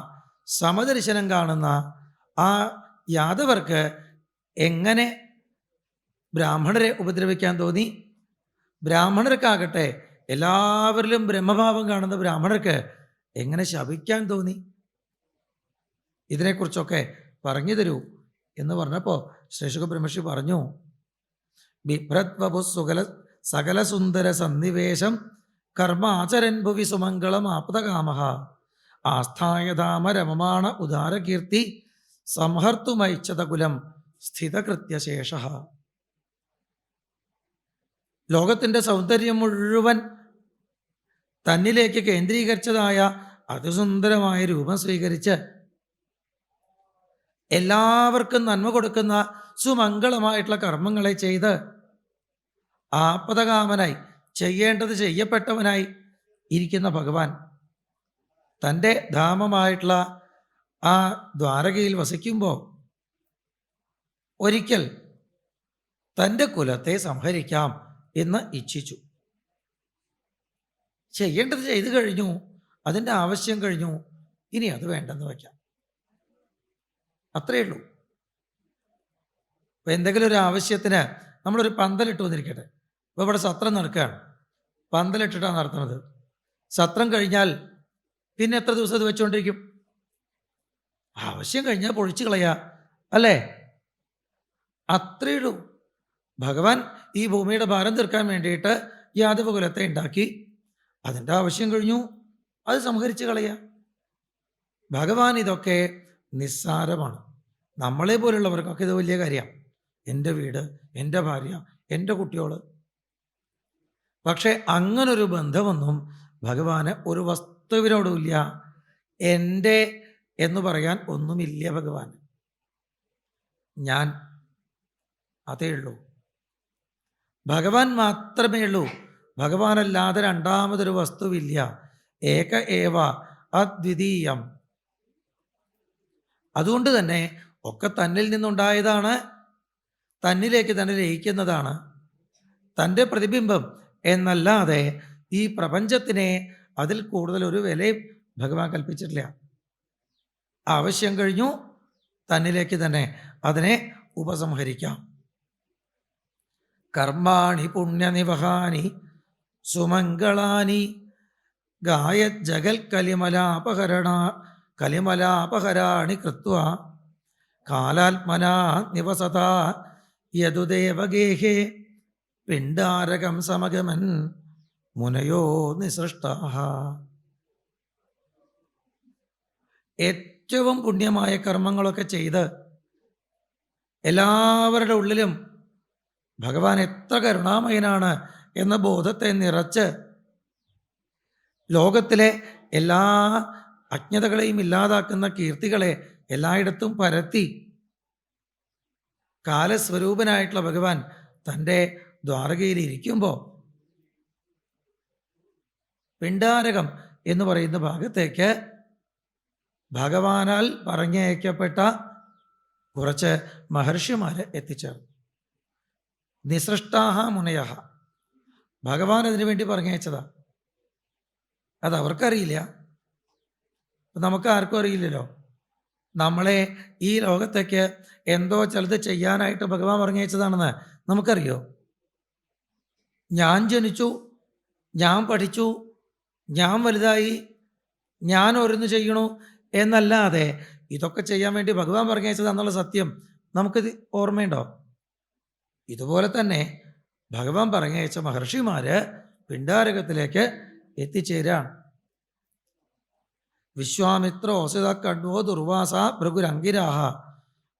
സമദർശനം കാണുന്ന ആ യാദവർക്ക് എങ്ങനെ ബ്രാഹ്മണരെ ഉപദ്രവിക്കാൻ തോന്നി? ബ്രാഹ്മണർക്കാകട്ടെ, എല്ലാവരിലും ബ്രഹ്മഭാവം കാണുന്ന ബ്രാഹ്മണർക്ക് എങ്ങനെ ശപിക്കാൻ തോന്നി? ഇതിനെക്കുറിച്ചൊക്കെ പറഞ്ഞു തരൂ എന്ന് പറഞ്ഞപ്പോൾ ശ്രീശുഖ ബ്രഹ്മർഷി പറഞ്ഞു, ബിഭ്രത്വപു സകല സുന്ദര സന്നിവേശം കർമാചരൻ ഭുവി സുമംഗളം ആപ്തകാമഃ ആസ്ഥായധാമ രമമാണ ഉദാരകീർത്തി സംഹർത്തുമൈച്ഛതകുലം സ്ഥിതകൃത്യശേഷ. ലോകത്തിൻ്റെ സൗന്ദര്യം മുഴുവൻ തന്നിലേക്ക് കേന്ദ്രീകരിച്ചതായ അതിസുന്ദരമായ രൂപം സ്വീകരിച്ച് എല്ലാവർക്കും നന്മ കൊടുക്കുന്ന സുമംഗളമായിട്ടുള്ള കർമ്മങ്ങളെ ചെയ്ത് ആപദകാമനായി, ചെയ്യേണ്ടത് ചെയ്യപ്പെട്ടവനായി ഇരിക്കുന്ന ഭഗവാൻ തൻ്റെ ധാമമായിട്ടുള്ള ആ ദ്വാരകയിൽ വസിക്കുമ്പോൾ ഒരിക്കൽ തൻ്റെ കുലത്തെ സംഹരിക്കാം എന്ന് ഇച്ഛിച്ചു. ചെയ്യേണ്ടത് ചെയ്തു കഴിഞ്ഞു, അതിൻ്റെ ആവശ്യം കഴിഞ്ഞു, ഇനി അത് വേണ്ടെന്ന് വയ്ക്കാം, അത്രയേ ഉള്ളൂ. ഇപ്പം എന്തെങ്കിലും ഒരു ആവശ്യത്തിന് നമ്മളൊരു പന്തലിട്ട് വന്നിരിക്കട്ടെ. ഇപ്പോൾ ഇവിടെ സത്രം നടക്കുകയാണ്, പന്തലിട്ടിട്ടാണ് നടത്തുന്നത്. സത്രം കഴിഞ്ഞാൽ പിന്നെ എത്ര ദിവസം ഇത് വെച്ചുകൊണ്ടിരിക്കും? ആവശ്യം കഴിഞ്ഞാൽ പൊഴിച്ചു കളയാ, അല്ലേ? അത്രയേ ഉള്ളൂ. ഭഗവാൻ ഈ ഭൂമിയുടെ ഭാരം തീർക്കാൻ വേണ്ടിയിട്ട് യാദവകുലത്തെ ഉണ്ടാക്കി, അതിൻ്റെ ആവശ്യം കഴിഞ്ഞു, അത് സംഹരിച്ച് കളയാം. ഭഗവാൻ ഇതൊക്കെ നിസ്സാരമാണ്. നമ്മളെ പോലുള്ളവർക്കൊക്കെ ഇത് വലിയ കാര്യമാണ്. എൻ്റെ വീട്, എൻ്റെ ഭാര്യ, എൻ്റെ കുട്ടിയോള്. പക്ഷെ അങ്ങനൊരു ബന്ധമൊന്നും ഭഗവാന് ഒരു വസ്തുവിനോടുമില്ല. എൻ്റെ എന്ന് പറയാൻ ഒന്നുമില്ല ഭഗവാൻ. ഞാൻ, അതേ ഉള്ളൂ. ഭഗവാൻ മാത്രമേ ഉള്ളൂ. ഭഗവാനല്ലാതെ രണ്ടാമതൊരു വസ്തുവില്ല. ഏക ഏവ അദ്വിതീയം. അതുകൊണ്ട് തന്നെ ഒക്കെ തന്നിൽ നിന്നുണ്ടായതാണ്, തന്നിലേക്ക് തന്നെ ലയിക്കുന്നതാണ്, തൻ്റെ പ്രതിബിംബം എന്നല്ലാതെ ഈ പ്രപഞ്ചത്തിനെ അതിൽ കൂടുതൽ ഒരു വിലയും ഭഗവാൻ കൽപ്പിച്ചിട്ടില്ല. ആവശ്യം കഴിഞ്ഞു, തന്നിലേക്ക് തന്നെ അതിനെ ഉപസംഹരിക്കാം. കർമാണി പുണ്യനിവഹാനി സുമംഗളാനി ഗായജ്ജഗൽ കലിമലാപഹരാണി കൃത്വ കാലാത്മനാ നിവസതാ യദുദേവഗേഹേ പിണ്ഡാരകം സമഗമൻ മുനയോ നിസൃഷ്ടാഃ. ഏറ്റവും പുണ്യമായ കർമ്മങ്ങളൊക്കെ ചെയ്ത് എല്ലാവരുടെ ഉള്ളിലും ഭഗവാൻ എത്ര കരുണാമയനാണ് എന്ന ബോധത്തെ നിറച്ച് ലോകത്തിലെ എല്ലാ അജ്ഞതകളെയും ഇല്ലാതാക്കുന്ന കീർത്തികളെ എല്ലായിടത്തും പരത്തി കാലസ്വരൂപനായിട്ടുള്ള ഭഗവാൻ തൻ്റെ ദ്വാരകയിൽ ഇരിക്കുമ്പോൾ പിണ്ഡാരകം എന്ന് പറയുന്ന ഭാഗത്തേക്ക് ഭഗവാനാൽ പറഞ്ഞയക്കപ്പെട്ട കുറച്ച് മഹർഷിമാരെ എത്തിച്ചേർന്നു. നിസൃഷ്ടാഹ മുനയഃ. ഭഗവാൻ അതിനു വേണ്ടി പറഞ്ഞയച്ചതാ. അത് അവർക്കറിയില്ല, നമുക്ക് ആർക്കും അറിയില്ലല്ലോ. നമ്മളെ ഈ ലോകത്തേക്ക് എന്തോ ചിലത് ചെയ്യാനായിട്ട് ഭഗവാൻ പറഞ്ഞയച്ചതാണെന്ന് നമുക്കറിയോ? ഞാൻ ജനിച്ചു, ഞാൻ പഠിച്ചു, ഞാൻ വലുതായി, ഞാൻ ഓരോന്ന് ചെയ്യണു എന്നല്ലാതെ ഇതൊക്കെ ചെയ്യാൻ വേണ്ടി ഭഗവാൻ പറഞ്ഞയച്ചതാന്നുള്ള സത്യം നമുക്കിത് ഓർമ്മയുണ്ടോ? ഇതുപോലെ തന്നെ ഭഗവാൻ പറഞ്ഞയച്ച മഹർഷിമാര് പിണ്ഡാരകത്തിലേക്ക് എത്തിച്ചേരാണ്. വിശ്വാമിത്രോ ഓസിത കണ്വോ ദുർവാസ ഭൃഗുരംഗിരാഹ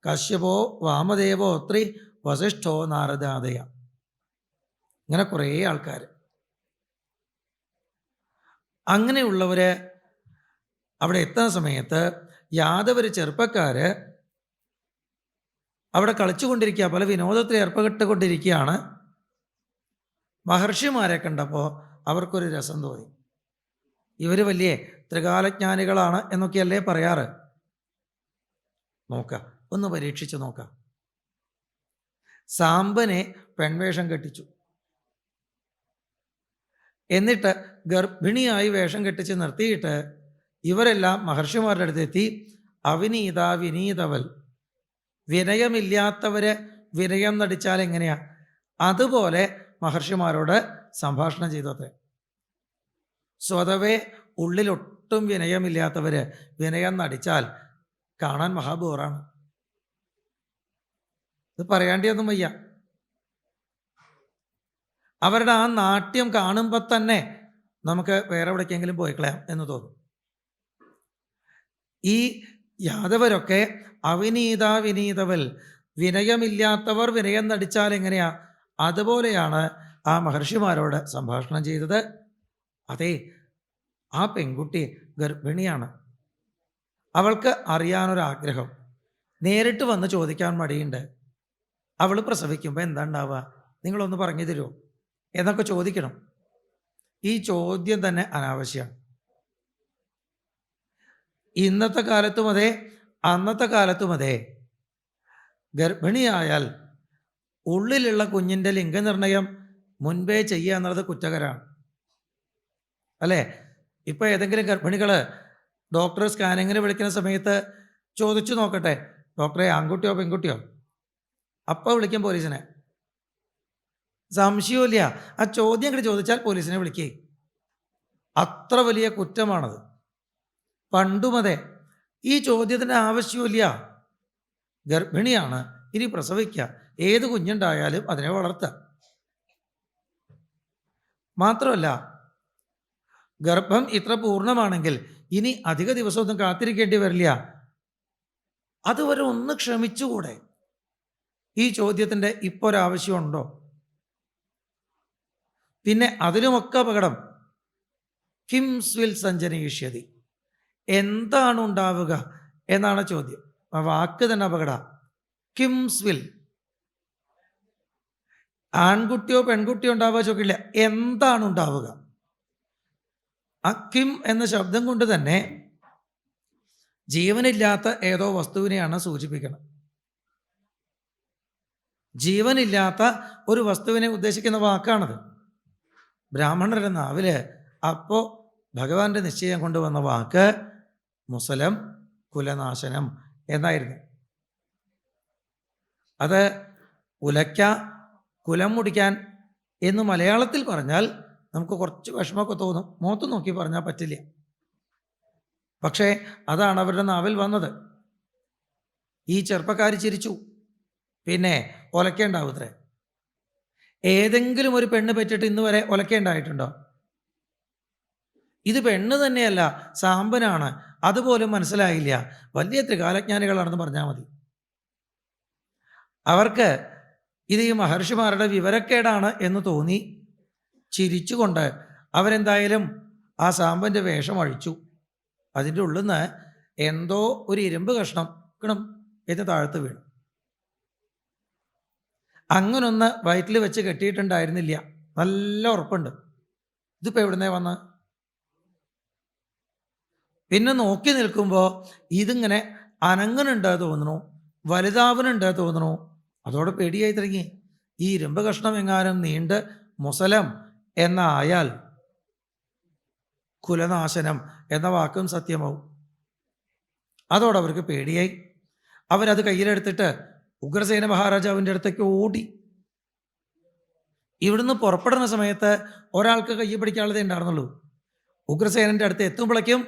കശ്യപോ വാമദേവോ ത്രി വസിഷ്ഠോ നാരദാദയ. ഇങ്ങനെ കുറേ ആൾക്കാർ അങ്ങനെയുള്ളവര് അവിടെ എത്തുന്ന സമയത്ത് യാദവര് ചെറുപ്പക്കാര് അവിടെ കളിച്ചുകൊണ്ടിരിക്കുക, പല വിനോദത്തിൽ ഏർപ്പെട്ടുകൊണ്ടിരിക്കുകയാണ്. മഹർഷിമാരെ കണ്ടപ്പോൾ അവർക്കൊരു രസം തോന്നി. ഇവർ വലിയ ത്രികാലജ്ഞാനികളാണ് എന്നൊക്കെയല്ലേ പറയാറ്. നോക്കാം, ഒന്ന് പരീക്ഷിച്ച് നോക്കാം. സാമ്പനെ പെൺവേഷം കെട്ടിച്ചു. എന്നിട്ട് ഗർഭിണിയായി വേഷം കെട്ടിച്ച് നിർത്തിയിട്ട് ഇവരെല്ലാം മഹർഷിമാരുടെ അടുത്തെത്തി. അവിനീത വിനീതവൽ, വിനയമില്ലാത്തവര് വിനയം നടിച്ചാൽ എങ്ങനെയാ, അതുപോലെ മഹർഷിമാരോട് സംഭാഷണം ചെയ്തത്രേ. സ്വതവേ ഉള്ളിലൊട്ടും വിനയമില്ലാത്തവര് വിനയം നടിച്ചാൽ കാണാൻ മഹാബോറാണ്. ഇത് പറയാണ്ടിയൊന്നും വയ്യ. അവരുടെ ആ നാട്യം കാണുമ്പോൾ തന്നെ നമുക്ക് വേറെ എവിടേക്കെങ്കിലും പോയി കളയാം എന്ന് തോന്നും. ഈ യാദവരൊക്കെ അവിനീത വിനീതവൽ, വിനയമില്ലാത്തവർ വിനയം നടിച്ചാൽ എങ്ങനെയാ, അതുപോലെയാണ് ആ മഹർഷിമാരോട് സംഭാഷണം ചെയ്തത്. അതെ, ആ പെൺകുട്ടി ഗർഭിണിയാണ്. അവൾക്ക് അറിയാനൊരാഗ്രഹം. നേരിട്ട് വന്ന് ചോദിക്കാൻ മടിയുണ്ട്. അവൾ പ്രസവിക്കുമ്പോൾ എന്താ ഉണ്ടാവുക, നിങ്ങളൊന്ന് പറഞ്ഞു തരുമോ എന്നൊക്കെ ചോദിക്കണം. ഈ ചോദ്യം തന്നെ അനാവശ്യമാണ്. ഇന്നത്തെ കാലത്തും അതെ, അന്നത്തെ കാലത്തും അതെ, ഗർഭിണിയായാൽ ഉള്ളിലുള്ള കുഞ്ഞിൻ്റെ ലിംഗനിർണയം മുൻപേ ചെയ്യുക എന്നുള്ളത് കുറ്റകരമാണ് അല്ലേ? ഇപ്പോൾ ഏതെങ്കിലും ഗർഭിണികൾ ഡോക്ടർ സ്കാനിങ്ങിന് വിളിക്കുന്ന സമയത്ത് ചോദിച്ചു നോക്കട്ടെ, ഡോക്ടറെ ആൺകുട്ടിയോ പെൺകുട്ടിയോ, അപ്പോൾ വിളിക്കും പോലീസിനെ. സംശയമില്ല, ആ ചോദ്യം കൂടി ചോദിച്ചാൽ പോലീസിനെ വിളിക്കേ. അത്ര വലിയ കുറ്റമാണത്. പണ്ടുമതെ, ഈ ചോദ്യത്തിൻ്റെ ആവശ്യമില്ല. ഗർഭിണിയാണ്, ഇനി പ്രസവിക്കുക, ഏത് കുഞ്ഞുണ്ടായാലും അതിനെ വളർത്തുക. മാത്രമല്ല, ഗർഭം ഇത്ര പൂർണ്ണമാണെങ്കിൽ ഇനി അധിക ദിവസമൊന്നും കാത്തിരിക്കേണ്ടി വരില്ല. അതുവരെ ഒന്ന് ക്ഷമിച്ചുകൂടെ? ഈ ചോദ്യത്തിൻ്റെ ഇപ്പോൾ ഒരാവശ്യമുണ്ടോ? പിന്നെ അതിലുമൊക്കെ അപകടം, കിംസ്വിൽ സഞ്ജനയിഷ്യതി, എന്താണ് ഉണ്ടാവുക എന്നാണ് ചോദ്യം. ആ വാക്ക് തന്നെ അപകട. കിംസ്വിൽ, ആൺകുട്ടിയോ പെൺകുട്ടിയോ ഉണ്ടാവുക ചോദിക്കില്ല, എന്താണ് ഉണ്ടാവുക. ആ കിം എന്ന ശബ്ദം കൊണ്ട് തന്നെ ജീവനില്ലാത്ത ഏതോ വസ്തുവിനെയാണ് സൂചിപ്പിക്കണം. ജീവനില്ലാത്ത ഒരു വസ്തുവിനെ ഉദ്ദേശിക്കുന്ന വാക്കാണത്. ബ്രാഹ്മണരുടെ നാവില് അപ്പോൾ ഭഗവാന്റെ നിശ്ചയം കൊണ്ടുവന്ന വാക്ക് മുസലം, കുലനാശനം എന്നായിരുന്നു. അത് ഉലയ്ക്ക, കുലം മുടിക്കാൻ എന്ന് മലയാളത്തിൽ പറഞ്ഞാൽ നമുക്ക് കുറച്ച് വിഷമമൊക്കെ തോന്നും. മുഖത്ത് നോക്കി പറഞ്ഞാൽ പറ്റില്ല. പക്ഷേ അതാണ് അവരുടെ നാവിൽ വന്നത്. ഈ ചെറുപ്പക്കാർ ചിരിച്ചു. പിന്നെ ഒലക്കേണ്ടാവൂത്രേ. ഏതെങ്കിലും ഒരു പെണ്ണ് പറ്റിയിട്ട് ഇന്ന് വരെ ഒലക്കേണ്ടായിട്ടുണ്ടോ? ഇത് പെണ്ണ് തന്നെയല്ല, സാമ്പനാണ്, അതുപോലും മനസ്സിലായില്ല. വലിയ ത്രികാലജ്ഞാനികളാണെന്ന് പറഞ്ഞാൽ മതി. അവർക്ക് ഇത് ഈ മഹർഷിമാരുടെ വിവരക്കേടാണ് എന്ന് തോന്നി. ചിരിച്ചുകൊണ്ട് അവരെന്തായാലും ആ സാമ്പൻ്റെ വേഷം അഴിച്ചു. അതിൻ്റെ ഉള്ളിൽ നിന്ന് എന്തോ ഒരു ഇരുമ്പ് കഷ്ണം കിണം എന്ന് താഴ്ത്ത് വീണു. അങ്ങനൊന്ന് വയറ്റിൽ വെച്ച് കെട്ടിയിട്ടുണ്ടായിരുന്നില്ല. നല്ല ഉറപ്പുണ്ട്. ഇതിപ്പോൾ എവിടുന്നേ വന്ന്? പിന്നെ നോക്കി നിൽക്കുമ്പോൾ ഇതിങ്ങനെ അനങ്ങനുണ്ട് തോന്നുന്നു, വലുതാവനുണ്ട് തോന്നുന്നു. അതോടെ പേടിയായി തുടങ്ങി. ഈ ഇരുമ്പ് കഷ്ണം എങ്ങാനും നീണ്ട് മുസലം എന്നായാൽ കുലനാശനം എന്ന വാക്കും സത്യമാവും. അതോടെ അവർക്ക് പേടിയായി. അവരത് കയ്യിലെടുത്തിട്ട് ഉഗ്രസേന മഹാരാജാവിൻ്റെ അടുത്തേക്ക് ഓടി. ഇവിടുന്ന് പുറപ്പെടുന്ന സമയത്ത് ഒരാൾക്ക് കയ്യിൽ പിടിക്കാനുള്ളതേ ഉണ്ടായിരുന്നുള്ളൂ. ഉഗ്രസേനൻ്റെ അടുത്ത് എത്തുമ്പോഴേക്കും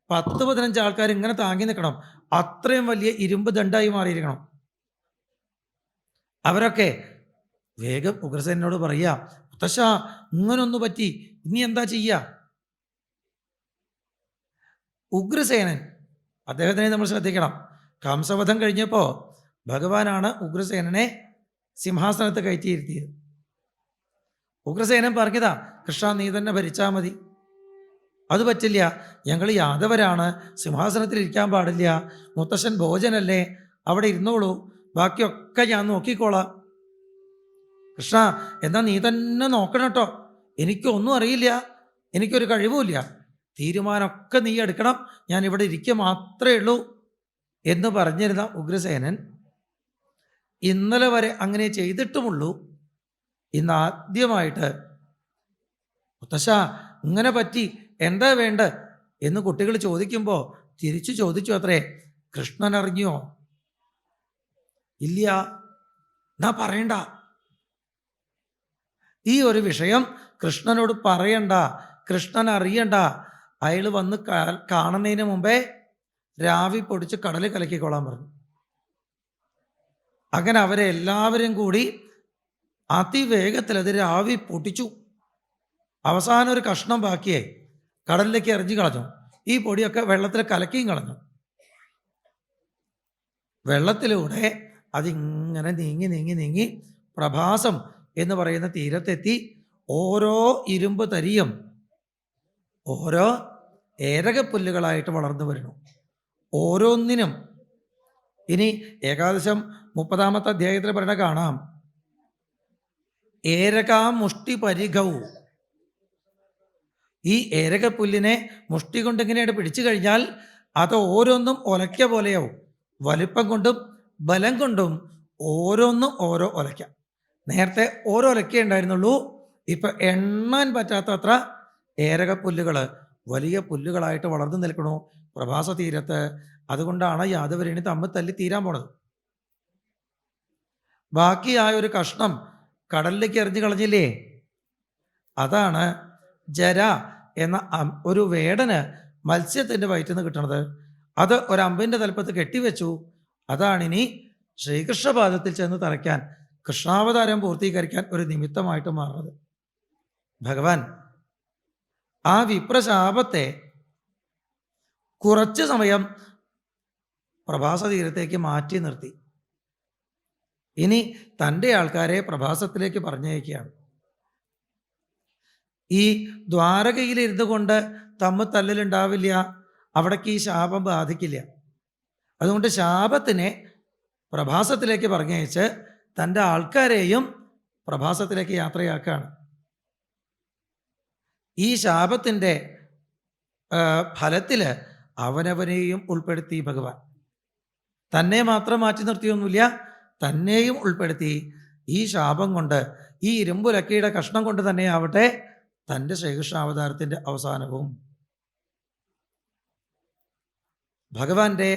10-15 ആൾക്കാർ ഇങ്ങനെ താങ്ങി നിൽക്കണം. അത്രയും വലിയ ഇരുമ്പ് ദണ്ഡായി മാറിയിരിക്കണം. അവരൊക്കെ വേഗം ഉഗ്രസേനോട് പറയുക, മുത്തശ്ശ ഇങ്ങനൊന്നു പറ്റി, ഇനി എന്താ ചെയ്യുക? ഉഗ്രസേനൻ, അദ്ദേഹത്തിനെ നമ്മൾ ശ്രദ്ധിക്കണം. കംസവധം കഴിഞ്ഞപ്പോൾ ഭഗവാനാണ് ഉഗ്രസേനനെ സിംഹാസനത്ത് കയറ്റിയിരുത്തിയത്. ഉഗ്രസേനൻ പറഞ്ഞതാ, കൃഷ്ണ നീ തന്നെ ഭരിച്ചാൽ മതി. അത് പറ്റില്ല, ഞങ്ങൾ യാദവരാണ്, സിംഹാസനത്തിൽ ഇരിക്കാൻ പാടില്ല, മുത്തശ്ശൻ ഭോജനല്ലേ, അവിടെ ഇരുന്നോളൂ, ബാക്കിയൊക്കെ ഞാൻ നോക്കിക്കോളാം. കൃഷ്ണ, എന്നാ നീ തന്നെ നോക്കണം കേട്ടോ, എനിക്കൊന്നും അറിയില്ല, എനിക്കൊരു കഴിവുമില്ല, തീരുമാനമൊക്കെ നീ എടുക്കണം, ഞാൻ ഇവിടെ ഇരിക്കുക മാത്രമേ ഉള്ളൂ എന്ന് പറഞ്ഞിരുന്ന ഉഗ്രസേനൻ ഇന്നലെ വരെ അങ്ങനെ ചെയ്തിട്ടുമുള്ളൂ. ഇന്ന് ആദ്യമായിട്ട് മുത്തശ്ശ ഇങ്ങനെ പറ്റി, എന്താ വേണ്ട എന്ന് കുട്ടികൾ ചോദിക്കുമ്പോൾ തിരിച്ചു ചോദിച്ചു അത്രേ, കൃഷ്ണൻ അറിഞ്ഞോ? ഇല്ല. എന്നാ പറയണ്ട, ഈ ഒരു വിഷയം കൃഷ്ണനോട് പറയണ്ട, കൃഷ്ണൻ അറിയണ്ട, അയാൾ വന്ന് കാണുന്നതിന് മുമ്പേ രാവി പൊടിച്ച് കടലിൽ കലക്കിക്കൊള്ളാൻ പറഞ്ഞു. അങ്ങനെ അവരെ എല്ലാവരും കൂടി അതിവേഗത്തിൽ അത് രാവി പൊട്ടിച്ചു. അവസാനം ഒരു കഷ്ണം ബാക്കിയായി കടലിലേക്ക് എറിഞ്ഞു കളഞ്ഞു. ഈ പൊടിയൊക്കെ വെള്ളത്തിൽ കലക്കിയും കളഞ്ഞു. വെള്ളത്തിലൂടെ അതിങ്ങനെ നീങ്ങി നീങ്ങി നീങ്ങി പ്രഭാസം എന്ന് പറയുന്ന തീരത്തെത്തി. ഓരോ ഇരുമ്പ് തരിയും ഓരോ ഏരകപ്പുല്ലുകളായിട്ട് വളർന്നു വരുന്നു. ഓരോന്നിനും ഇനി ഏകാദശം 30-ാമത്തെ അധ്യായത്തിൽ പറയുന്ന കാണാം, ഏരകാ മുഷ്ടി പരിഘവും. ഈ ഏരകപ്പുല്ലിനെ മുഷ്ടി കൊണ്ട് എങ്ങനെയാണ് പിടിച്ചു കഴിഞ്ഞാൽ അത് ഓരോന്നും ഒലയ്ക്ക പോലെയാവും. വലിപ്പം കൊണ്ടും ബലം കൊണ്ടും ഓരോന്നും ഓരോ ഒലയ്ക്ക. നേരത്തെ ഓരോ ഒലയ്ക്കേ ഉണ്ടായിരുന്നുള്ളൂ, ഇപ്പൊ എണ്ണാൻ പറ്റാത്തത്ര ഏരകപ്പുല്ലുകൾ വലിയ പുല്ലുകളായിട്ട് വളർന്നു നിൽക്കണു പ്രഭാസ തീരത്ത്. അതുകൊണ്ടാണ് യാദവരണി തമ്മിൽ തല്ലി തീരാൻ പോണത്. ബാക്കിയായ ഒരു കഷ്ണം കടലിലേക്ക് എറിഞ്ഞു കളഞ്ഞില്ലേ, അതാണ് ജര എന്ന ഒരു വേടന് മത്സ്യത്തിൻ്റെ വയറ്റിൽ നിന്ന് കിട്ടണത്. അത് ഒരമ്പിൻ്റെ തലപ്പത്ത് കെട്ടിവെച്ചു. അതാണിനി ശ്രീകൃഷ്ണപാദത്തിൽ ചെന്ന് തറയ്ക്കാൻ, കൃഷ്ണാവതാരം പൂർത്തീകരിക്കാൻ ഒരു നിമിത്തമായിട്ട് മാറുന്നത്. ഭഗവാൻ ആ വിപ്രശാപത്തെ കുറച്ച് സമയം പ്രഭാസ തീരത്തേക്ക് മാറ്റി നിർത്തി. ഇനി തൻ്റെ ആൾക്കാരെ പ്രഭാസത്തിലേക്ക് പറഞ്ഞയക്കുകയാണ്. ഈ ദ്വാരകയിലിരുന്നു കൊണ്ട് തമ്മിൽ തല്ലിലുണ്ടാവില്ല, അവിടേക്ക് ഈ ശാപം ബാധിക്കില്ല. അതുകൊണ്ട് ശാപത്തിനെ പ്രഭാസത്തിലേക്ക് പറഞ്ഞയച്ച് തൻ്റെ ആൾക്കാരെയും പ്രഭാസത്തിലേക്ക് യാത്രയാക്കുകയാണ്. ഈ ശാപത്തിൻ്റെ ഫലത്തിൽ അവനവനെയും ഉൾപ്പെടുത്തി ഭഗവാൻ. തന്നെ മാത്രം മാറ്റി നിർത്തിയൊന്നുമില്ല, തന്നെയും ഉൾപ്പെടുത്തി. ഈ ശാപം കൊണ്ട്, ഈ ഇരുമ്പുലക്കയുടെ കഷ്ണം കൊണ്ട് തന്നെയാവട്ടെ തൻ്റെ ശ്രീകൃഷ്ണാവതാരത്തിൻ്റെ അവസാനവും. ഭഗവാന്റെ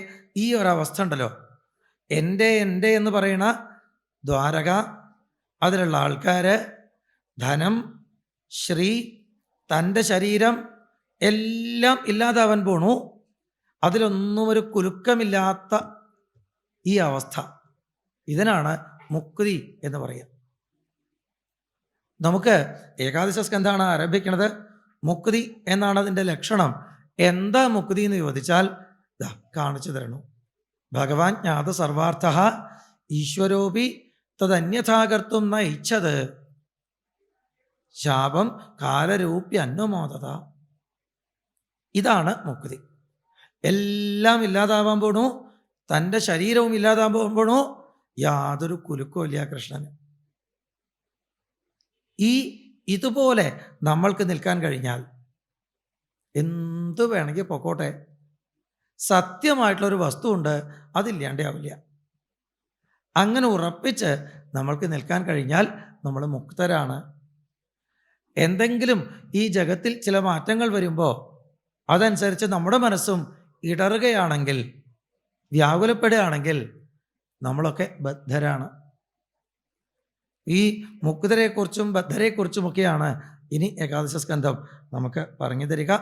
ഈ ഒരവസ്ഥ ഉണ്ടല്ലോ, എൻ്റെ എന്ന് പറയുന്ന ദ്വാരക, അതിലുള്ള ആൾക്കാർ, ധനം, ശ്രീ, തൻ്റെ ശരീരം എല്ലാം ഇല്ലാതാവാൻ പോണു. അതിലൊന്നും ഒരു കുലുക്കമില്ലാത്ത ഈ അവസ്ഥ, ഇതിനാണ് മുക്തി എന്ന് പറയുക. നമുക്ക് ഏകാദശ സ്കന്ധമാണ് ആരംഭിക്കുന്നത്. മുക്തി എന്നാണ് അതിൻ്റെ ലക്ഷണം. എന്താ മുക്തി എന്ന് ചോദിച്ചാൽ കാണിച്ചു തരണു. ഭഗവാൻ ജ്ഞാത സർവാർത്ഥ ഈശ്വരോപി തദന്യഥാകർത്തും ന ഇച്ഛത് ശാപം കാലരൂപ്യ അന്വമോദത. ഇതാണ് മുക്തി. എല്ലാം ഇല്ലാതാവാൻ പോണു, തൻ്റെ ശരീരവും ഇല്ലാതാവാൻ പോണു, യാതൊരു കുലുക്കവും ഇല്ല കൃഷ്ണന്. ഇതുപോലെ നമ്മൾക്ക് നിൽക്കാൻ കഴിഞ്ഞാൽ എന്തു വേണമെങ്കിൽ പൊക്കോട്ടെ, സത്യമായിട്ടുള്ളൊരു വസ്തു ഉണ്ട്, അതില്ലാണ്ടേ ആവില്ല. അങ്ങനെ ഉറപ്പിച്ച് നമ്മൾക്ക് നിൽക്കാൻ കഴിഞ്ഞാൽ നമ്മൾ മുക്തരാണ്. എന്തെങ്കിലും ഈ ജഗത്തിൽ ചില മാറ്റങ്ങൾ വരുമ്പോൾ അതനുസരിച്ച് നമ്മുടെ മനസ്സും ഇടറുകയാണെങ്കിൽ, വ്യാകുലപ്പെടുകയാണെങ്കിൽ നമ്മളൊക്കെ ബദ്ധരാണ്. ഈ മുക്തരെക്കുറിച്ചും ബദ്ധരെക്കുറിച്ചുമൊക്കെയാണ് ഇനി ഏകാദശ സ്കന്ധം നമുക്ക് പറഞ്ഞു തരിക.